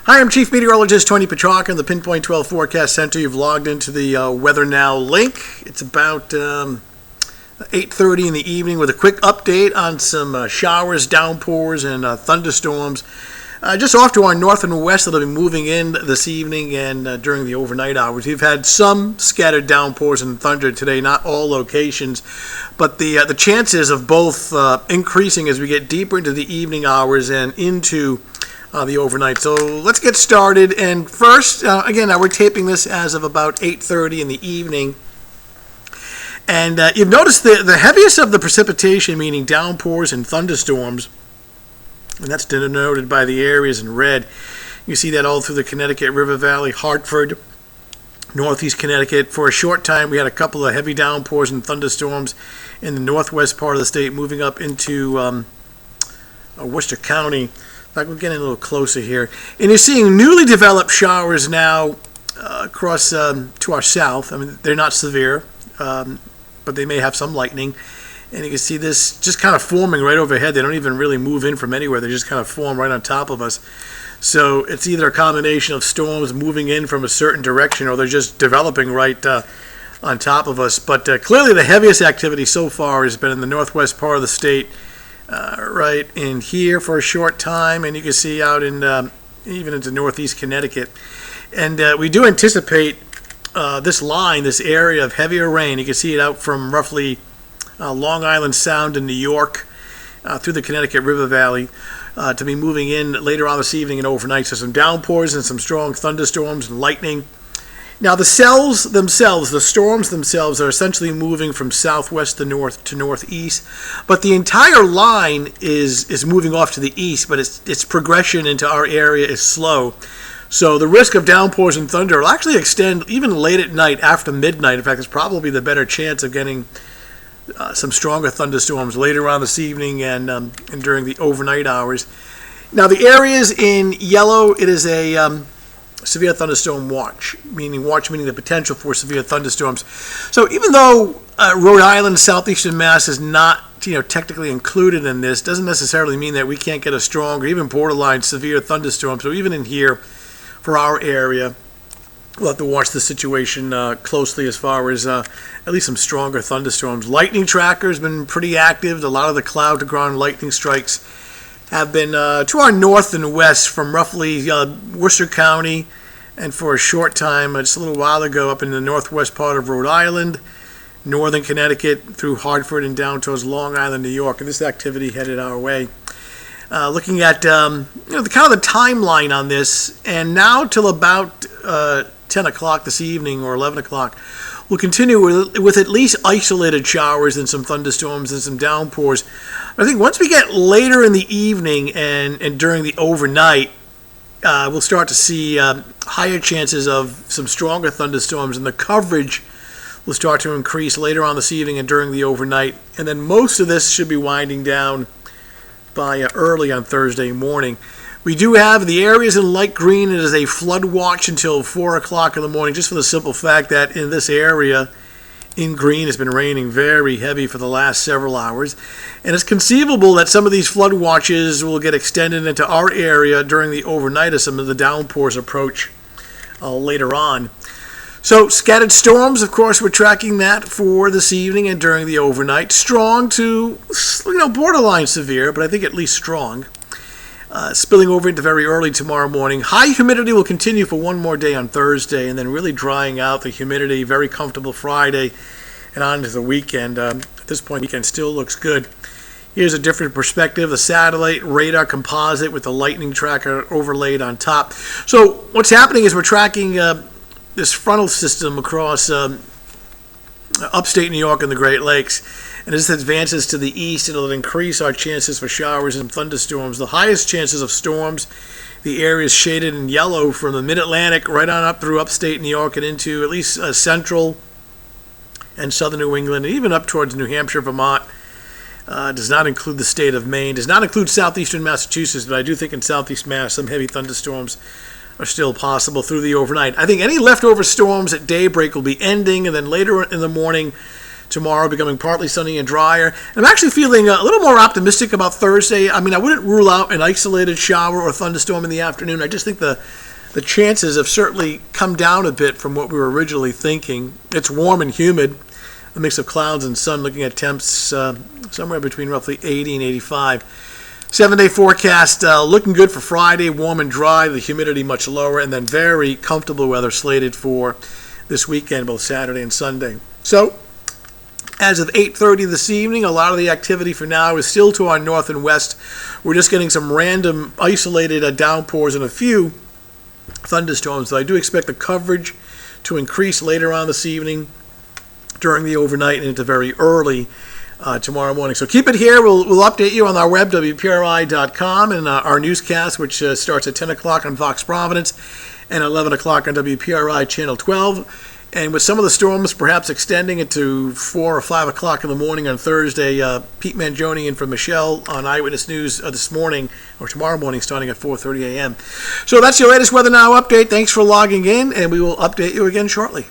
Hi, I'm Chief Meteorologist Tony Petrarca in the Pinpoint 12 Forecast Center. You've logged into the Weather Now link. It's about 8:30 in the evening with a quick update on some showers, downpours, and thunderstorms. Just off to our north and west that'll be moving in this evening and during the overnight hours. We've had some scattered downpours and thunder today, not all locations, but the chances of both increasing as we get deeper into the evening hours and into the overnight. So let's get started. And first, again, we're taping this as of about 8:30 in the evening. And you've noticed the heaviest of the precipitation, meaning downpours and thunderstorms, and that's denoted by the areas in red. You see that all through the Connecticut River Valley, Hartford, northeast Connecticut. For a short time, we had a couple of heavy downpours and thunderstorms in the northwest part of the state, moving up into Worcester County. In fact, we're getting a little closer here. And you're seeing newly developed showers now across to our south. I mean, they're not severe, but they may have some lightning. And you can see this just kind of forming right overhead. They don't even really move in from anywhere. They just kind of form right on top of us. So it's either a combination of storms moving in from a certain direction or they're just developing right on top of us. But clearly the heaviest activity so far has been in the northwest part of the state, right in here for a short time, and you can see out in even into northeast Connecticut. And we do anticipate this line, this area of heavier rain. You can see it out from roughly Long Island Sound in New York through the Connecticut River Valley to be moving in later on this evening and overnight. So some downpours and some strong thunderstorms and lightning. Now the cells themselves, the storms themselves, are essentially moving from southwest to north to northeast, but the entire line is moving off to the east, but its progression into our area is slow. So the risk of downpours and thunder will actually extend even late at night after midnight. In fact, there's probably the better chance of getting some stronger thunderstorms later on this evening and during the overnight hours. Now the areas in yellow, it is a severe thunderstorm watch meaning the potential for severe thunderstorms. So even though Rhode Island, Southeastern Mass is not technically included in this, doesn't necessarily mean that we can't get a strong or even borderline severe thunderstorm. So even in here for our area, we'll have to watch the situation closely as far as at least some stronger thunderstorms. Lightning tracker has been pretty active. A lot of the cloud-to-ground lightning strikes have been to our north and west from roughly Worcester County, and for a short time, just a little while ago, up in the northwest part of Rhode Island, northern Connecticut, through Hartford and down towards Long Island, New York. And this activity headed our way. Looking at the kind of the timeline on this, and now till about 10 o'clock this evening or 11 o'clock, we'll continue with at least isolated showers and some thunderstorms and some downpours. I think once we get later in the evening and during the overnight, we'll start to see higher chances of some stronger thunderstorms, and the coverage will start to increase later on this evening and during the overnight. And then most of this should be winding down by early on Thursday morning. We do have the areas in light green. It is a flood watch until 4 o'clock in the morning, just for the simple fact that in this area in green has been raining very heavy for the last several hours. And it's conceivable that some of these flood watches will get extended into our area during the overnight as some of the downpours approach later on. So scattered storms, of course, we're tracking that for this evening and during the overnight. Strong to borderline severe, but I think at least strong. Spilling over into very early tomorrow morning. High humidity will continue for one more day on Thursday, and then really drying out the humidity. Very comfortable Friday and on into the weekend. At this point, the weekend still looks good. Here's a different perspective, the satellite radar composite with the lightning tracker overlaid on top. So what's happening is we're tracking this frontal system across upstate New York and the Great Lakes. And as this advances to the east, it'll increase our chances for showers and thunderstorms. The highest chances of storms, the areas shaded in yellow from the mid-Atlantic right on up through upstate New York and into at least central and southern New England, and even up towards New Hampshire, Vermont. Does not include the state of Maine. Does not include southeastern Massachusetts, but I do think in southeast Mass some heavy thunderstorms are still possible through the overnight. I think any leftover storms at daybreak will be ending, and then later in the morning, Tomorrow becoming partly sunny and drier. I'm actually feeling a little more optimistic about Thursday. I mean, I wouldn't rule out an isolated shower or thunderstorm in the afternoon. I just think the chances have certainly come down a bit from what we were originally thinking. It's warm and humid, a mix of clouds and sun, looking at temps somewhere between roughly 80 and 85. 7-day forecast looking good for Friday, warm and dry, the humidity much lower, and then very comfortable weather slated for this weekend, both Saturday and Sunday. So, as of 8:30 this evening, a lot of the activity for now is still to our north and west. We're just getting some random isolated downpours and a few thunderstorms, so I do expect the coverage to increase later on this evening during the overnight and into very early tomorrow morning. So keep it here. We'll update you on our web, WPRI.com, and our newscast, which starts at 10 o'clock on Fox Providence and 11 o'clock on WPRI Channel 12. And with some of the storms perhaps extending it to 4 or 5 o'clock in the morning on Thursday, Pete Mangione in for Michelle on Eyewitness News this morning, or tomorrow morning, starting at 4:30 a.m. So that's your latest Weather Now update. Thanks for logging in, and we will update you again shortly.